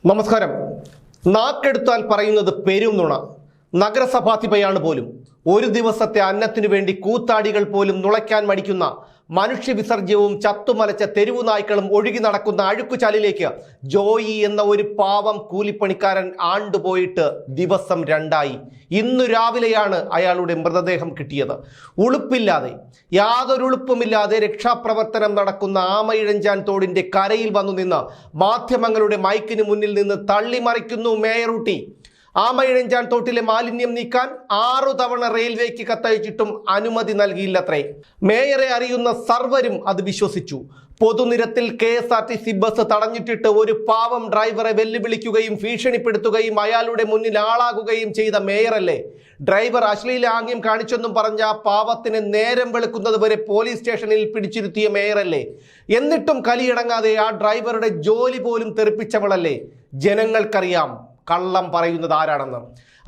നമസ്കാരം. നാക്കെടുത്താൽ പറയുന്നത് പെരും നുണ. നഗരസഭാധിപയാണ് പോലും. ഒരു ദിവസത്തെ അന്നത്തിനു വേണ്ടി കൂത്താടികൾ പോലും നുളയ്ക്കാൻ മടിക്കുന്ന, മനുഷ്യ വിസർജ്യവും ചത്തുമലച്ച തെരുവു നായ്ക്കളും ഒഴുകി നടക്കുന്ന അഴുക്കുചാലിലേക്ക് ജോയി എന്ന ഒരു പാവം കൂലിപ്പണിക്കാരൻ ആണ്ടുപോയിട്ട് ദിവസം 2 ഇന്നു രാവിലെയാണ് അയാളുടെ മൃതദേഹം കിട്ടിയത്. ഉളുപ്പില്ലാതെ, യാതൊരു ഉളുപ്പുമില്ലാതെ രക്ഷാപ്രവർത്തനം നടക്കുന്ന ആമയിഴഞ്ചാൻ തോടിന്റെ കരയിൽ വന്നു നിന്ന് മാധ്യമങ്ങളുടെ മൈക്കിന് മുന്നിൽ നിന്ന് തള്ളിമറിക്കുന്നു മേയർ ഊട്ടി. ആമയിഴഞ്ചാൻ തോട്ടിലെ മാലിന്യം നീക്കാൻ 6 തവണ റെയിൽവേക്ക് കത്തയച്ചിട്ടും അനുമതി നൽകിയില്ലത്രേ. മേയറെ അറിയുന്ന സർവരും അത് വിശ്വസിച്ചു. പൊതുനിരത്തിൽ KSRTC ബസ് തടഞ്ഞിട്ടിട്ട് ഒരു പാവം ഡ്രൈവറെ വെല്ലുവിളിക്കുകയും ഭീഷണിപ്പെടുത്തുകയും അയാളുടെ മുന്നിൽ ആളാകുകയും ചെയ്ത മേയറല്ലേ. ഡ്രൈവർ അശ്ലീലാംഗ്യം കാണിച്ചെന്നും പറഞ്ഞ പാവത്തിന് നേരം വെളുക്കുന്നത് വരെ പോലീസ് സ്റ്റേഷനിൽ പിടിച്ചിരുത്തിയ മേയറല്ലേ. എന്നിട്ടും കലിയടങ്ങാതെ ആ ഡ്രൈവറുടെ ജോലി പോലും തെറിപ്പിച്ചവളല്ലേ. ജനങ്ങൾക്കറിയാം കള്ളം പറയുന്നത് ആരാണെന്ന്.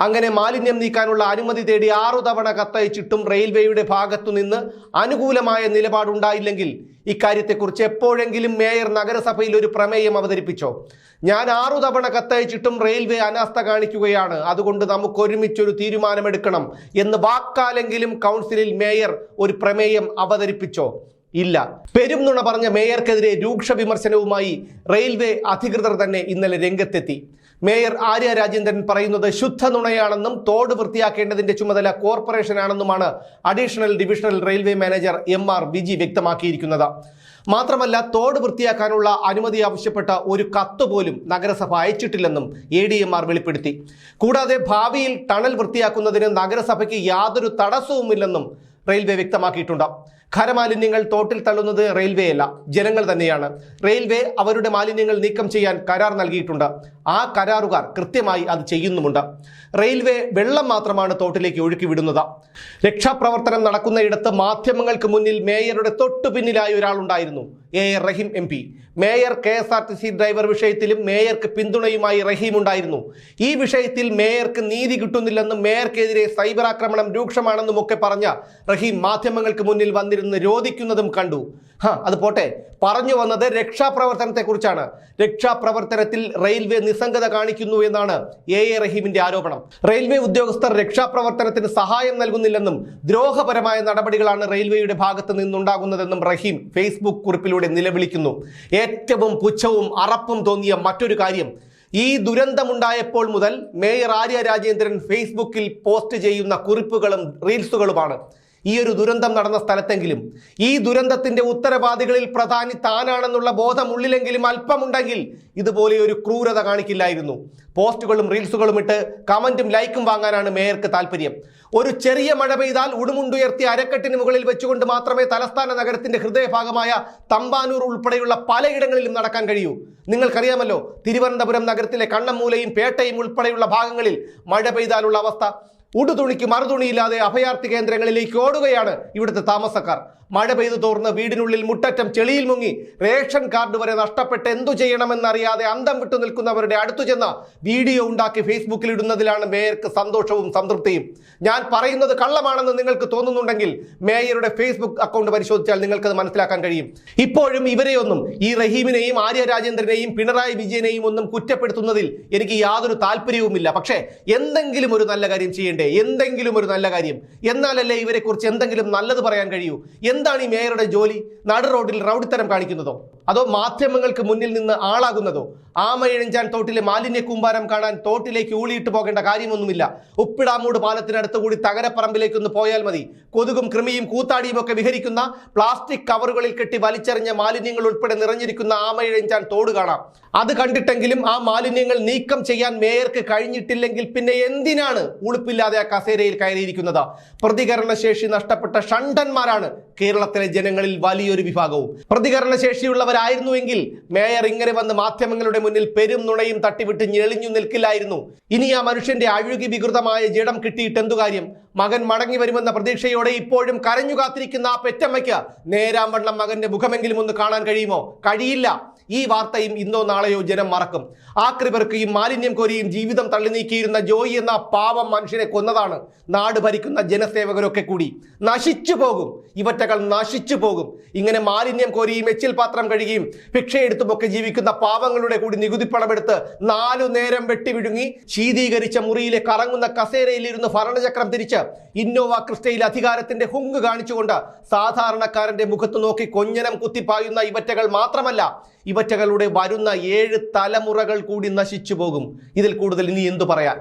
അങ്ങനെ മാലിന്യം നീക്കാനുള്ള അനുമതി തേടി 6 തവണ കത്തയച്ചിട്ടും റെയിൽവേയുടെ ഭാഗത്തു നിന്ന് അനുകൂലമായ നിലപാടുണ്ടായില്ലെങ്കിൽ ഇക്കാര്യത്തെക്കുറിച്ച് എപ്പോഴെങ്കിലും മേയർ നഗരസഭയിൽ ഒരു പ്രമേയം അവതരിപ്പിച്ചോ? ഞാൻ 6 തവണ കത്തയച്ചിട്ടും റെയിൽവേ അനാസ്ഥ കാണിക്കുകയാണ്, അതുകൊണ്ട് നമുക്ക് ഒരുമിച്ചൊരു തീരുമാനമെടുക്കണം എന്ന് വാക്കാലെങ്കിലും കൗൺസിലിൽ മേയർ ഒരു പ്രമേയം അവതരിപ്പിച്ചോ? ഇല്ല. പെരും നുണ പറഞ്ഞ മേയർക്കെതിരെ രൂക്ഷ വിമർശനവുമായി റെയിൽവേ അധികൃതർ തന്നെ ഇന്നലെ രംഗത്തെത്തി. മേയർ ആര്യ രാജേന്ദ്രൻ പറയുന്നത് ശുദ്ധ നുണയാണെന്നും തോട് വൃത്തിയാക്കേണ്ടതിന്റെ ചുമതല കോർപ്പറേഷനാണെന്നുമാണ് additional divisional railway manager MR Viji വ്യക്തമാക്കിയിരിക്കുന്നത്. മാത്രമല്ല, തോട് വൃത്തിയാക്കാനുള്ള അനുമതി ആവശ്യപ്പെട്ട ഒരു കത്ത് പോലും നഗരസഭ അയച്ചിട്ടില്ലെന്നും ADMR വെളിപ്പെടുത്തി. കൂടാതെ ഭാവിയിൽ ടണൽ വൃത്തിയാക്കുന്നതിന് നഗരസഭയ്ക്ക് യാതൊരു തടസ്സവുമില്ലെന്നും റെയിൽവേ വ്യക്തമാക്കിയിട്ടുണ്ട്. ഖരമാലിന്യങ്ങൾ തോട്ടിൽ തള്ളുന്നത് റെയിൽവേ അല്ല, ജനങ്ങൾ തന്നെയാണ്. റെയിൽവേ അവരുടെ മാലിന്യങ്ങൾ നീക്കം ചെയ്യാൻ കരാർ നൽകിയിട്ടുണ്ട്. ആ കരാറുകാർ കൃത്യമായി അത് ചെയ്യുന്നുമുണ്ട്. റെയിൽവേ വെള്ളം മാത്രമാണ് തോട്ടിലേക്ക് ഒഴുക്കി വിടുന്നത്. രക്ഷാപ്രവർത്തനം നടക്കുന്നയിടത്ത് മാധ്യമങ്ങൾക്ക് മുന്നിൽ മേയറുടെ തൊട്ടു പിന്നിലായ ഒരാളുണ്ടായിരുന്നു, AR റഹീം MP. മേയർ KSRTC ഡ്രൈവർ വിഷയത്തിലും മേയർക്ക് പിന്തുണയുമായി റഹീം ഉണ്ടായിരുന്നു. ഈ വിഷയത്തിൽ മേയർക്ക് നീതി കിട്ടുന്നില്ലെന്നും മേയർക്കെതിരെ സൈബർ ആക്രമണം രൂക്ഷമാണെന്നും ഒക്കെ പറഞ്ഞ റഹീം മാധ്യമങ്ങൾക്ക് മുന്നിൽ വന്നിരുന്ന് രോദിക്കുന്നതും കണ്ടു. അത് പോട്ടെ, പറഞ്ഞു വന്നത് രക്ഷാപ്രവർത്തനത്തെക്കുറിച്ചാണ്. രക്ഷാപ്രവർത്തനത്തിൽ റെയിൽവേ നിസ്സംഗത കാണിക്കുന്നു എന്നാണ് AR റഹീമിന്റെ ആരോപണം. റെയിൽവേ ഉദ്യോഗസ്ഥർ രക്ഷാപ്രവർത്തനത്തിന് സഹായം നൽകുന്നില്ലെന്നും ദ്രോഹപരമായ നടപടികളാണ് റെയിൽവേയുടെ ഭാഗത്ത് നിന്നുണ്ടാകുന്നതെന്നും റഹീം ഫേസ്ബുക്ക് കുറിപ്പിലൂടെ നിലവിളിക്കുന്നു. ഏറ്റവും പുച്ഛവും അറപ്പും തോന്നിയ മറ്റൊരു കാര്യം, ഈ ദുരന്തമുണ്ടായപ്പോൾ മുതൽ മേയർ ആര്യ രാജേന്ദ്രൻ ഫേസ്ബുക്കിൽ പോസ്റ്റ് ചെയ്യുന്ന കുറിപ്പുകളും റീൽസുകളുമാണ്. ഈ ഒരു ദുരന്തം നടന്ന സ്ഥലത്തെങ്കിലും ഈ ദുരന്തത്തിന്റെ ഉത്തരവാദികളിൽ പ്രധാനി താനാണെന്നുള്ള ബോധം ഉള്ളിലെങ്കിലും അല്പമുണ്ടെങ്കിൽ ഇതുപോലെ ഒരു ക്രൂരത കാണിക്കില്ലായിരുന്നു. പോസ്റ്റുകളും റീൽസുകളും ഇട്ട് കമന്റും ലൈക്കും വാങ്ങാനാണ് മേയർക്ക് താല്പര്യം. ഒരു ചെറിയ മഴ പെയ്താൽ ഉടുമുണ്ടുയർത്തി അരക്കെട്ടിന് മുകളിൽ വെച്ചുകൊണ്ട് മാത്രമേ തലസ്ഥാന നഗരത്തിന്റെ ഹൃദയഭാഗമായ തമ്പാനൂർ ഉൾപ്പെടെയുള്ള പലയിടങ്ങളിലും നടക്കാൻ കഴിയൂ. നിങ്ങൾക്കറിയാമല്ലോ, തിരുവനന്തപുരം നഗരത്തിലെ കണ്ണമ്മൂലയും പേട്ടയും ഉൾപ്പെടെയുള്ള ഭാഗങ്ങളിൽ മഴ പെയ്താലുള്ള അവസ്ഥ. ഉടുതുണിക്ക് മറുതുണിയില്ലാതെ അഭയാർത്ഥി കേന്ദ്രങ്ങളിലേക്ക് ഓടുകയാണ് ഇവിടുത്തെ താമസക്കാർ. മഴ പെയ്തു തോർന്ന് വീടിനുള്ളിൽ മുട്ടറ്റം ചെളിയിൽ മുങ്ങി റേഷൻ കാർഡ് വരെ നഷ്ടപ്പെട്ട് എന്തു ചെയ്യണമെന്നറിയാതെ അന്തം വിട്ടു നിൽക്കുന്നവരുടെ അടുത്തു ചെന്ന വീഡിയോ ഉണ്ടാക്കി ഫേസ്ബുക്കിൽ ഇടുന്നതിലാണ് മേയർക്ക് സന്തോഷവും സംതൃപ്തിയും. ഞാൻ പറയുന്നത് കള്ളമാണെന്ന് നിങ്ങൾക്ക് തോന്നുന്നുണ്ടെങ്കിൽ മേയറുടെ ഫേസ്ബുക്ക് അക്കൗണ്ട് പരിശോധിച്ചാൽ നിങ്ങൾക്കത് മനസ്സിലാക്കാൻ കഴിയും. ഇപ്പോഴും ഇവരെയൊന്നും, ഈ റഹീമിനെയും ആര്യ രാജേന്ദ്രനെയും പിണറായി വിജയനെയും ഒന്നും കുറ്റപ്പെടുത്തുന്നതിൽ എനിക്ക് യാതൊരു താല്പര്യവുമില്ല. പക്ഷേ എന്തെങ്കിലും ഒരു നല്ല കാര്യം ചെയ്യണ്ടേ? എന്തെങ്കിലും ഒരു നല്ല കാര്യം. എന്നാലല്ലേ ഇവരെ കുറിച്ച് എന്തെങ്കിലും നല്ലത് പറയാൻ കഴിയൂ. എന്താണ് ഈ മേയറുടെ ജോലി? നടു റോഡിൽ റൗഡിത്തരം കാണിക്കുന്നതോ അതോ മാധ്യമങ്ങൾക്ക് മുന്നിൽ നിന്ന് ആളാകുന്നതോ? ആമയിഴഞ്ചാൻ തോട്ടിലെ മാലിന്യ കൂമ്പാരം കാണാൻ തോട്ടിലേക്ക് ഊളിയിട്ട് പോകേണ്ട കാര്യമൊന്നുമില്ല. ഉപ്പിടാമൂട് പാലത്തിനടുത്ത് കൂടി തകരപ്പറമ്പിലേക്കൊന്ന് പോയാൽ മതി. കൊതുകും കൃമിയും കൂത്താടിയും ഒക്കെ വിഹരിക്കുന്ന പ്ലാസ്റ്റിക് കവറുകളിൽ കെട്ടി വലിച്ചെറിഞ്ഞ മാലിന്യങ്ങൾ ഉൾപ്പെടെ നിറഞ്ഞിരിക്കുന്ന ആമയിഴഞ്ചാൻ തോട് കാണാം. അത് കണ്ടിട്ടെങ്കിലും ആ മാലിന്യങ്ങൾ നീക്കം ചെയ്യാൻ മേയർക്ക് കഴിഞ്ഞിട്ടില്ലെങ്കിൽ പിന്നെ എന്തിനാണ് ഉളുപ്പില്ലാതെ ആ കസേരയിൽ കയറിയിരിക്കുന്നത്? പ്രതികരണശേഷി നഷ്ടപ്പെട്ട ഷണ്ടന്മാരാണ് കേരളത്തിലെ ജനങ്ങളിൽ വലിയൊരു വിഭാഗവും. പ്രതികരണശേഷിയുള്ളവരായിരുന്നുവെങ്കിൽ മേയർ ഇങ്ങനെ വന്ന് മാധ്യമങ്ങളുടെ മുന്നിൽ പെരും നുണയും തട്ടിവിട്ട് ഞെളിഞ്ഞു നിൽക്കില്ലായിരുന്നു. ഇനി ആ മനുഷ്യന്റെ അഴുകി വികൃതമായ ജഡം കിട്ടിയിട്ട് എന്തു കാര്യം? മകൻ മടങ്ങി വരുമെന്ന പ്രതീക്ഷയോടെ ഇപ്പോഴും കരഞ്ഞു കാത്തിരിക്കുന്ന ആ പെറ്റമ്മയ്ക്ക് നേരാംവണ്ണം മകന്റെ മുഖമെങ്കിലും ഒന്ന് കാണാൻ കഴിയുമോ? കഴിയില്ല. ഈ വാർത്തയും ഇന്നോ നാളെയോ ജനം മറക്കും. ആക്രി പെറുക്കിയും മാലിന്യം കോരിയും ജീവിതം തള്ളി നീക്കിയിരുന്ന ജോയി എന്ന പാവം മനുഷ്യനെ കൊന്നതാണ് നാട് ഭരിക്കുന്ന ജനസേവകരൊക്കെ കൂടി. നശിച്ചു പോകും, ഇവറ്റകൾ നശിച്ചു പോകും. ഇങ്ങനെ മാലിന്യം കോരിയും എച്ചിൽ പാത്രം കഴുകിയും ഭിക്ഷയെടുത്തുമൊക്കെ ജീവിക്കുന്ന പാവങ്ങളുടെ കൂടി നികുതി പണമെടുത്ത് 4 നേരം വെട്ടിവിഴുങ്ങി ശീതീകരിച്ച മുറിയിലെ കറങ്ങുന്ന കസേരയിലിരുന്ന് ഭരണചക്രം തിരിച്ച് ഇന്നോവ ക്രിസ്റ്റയിൽ അധികാരത്തിന്റെ ഹുങ്ക് കാണിച്ചുകൊണ്ട് സാധാരണക്കാരന്റെ മുഖത്ത് നോക്കി കൊഞ്ഞനം കുത്തിപ്പായുന്ന ഇവറ്റകൾ മാത്രമല്ല, ഇവറ്റകളുടെ വരുന്ന 7 തലമുറകൾ കൂടി നശിച്ചു പോകും. ഇതിൽ കൂടുതൽ ഇനി എന്തു പറയാൻ?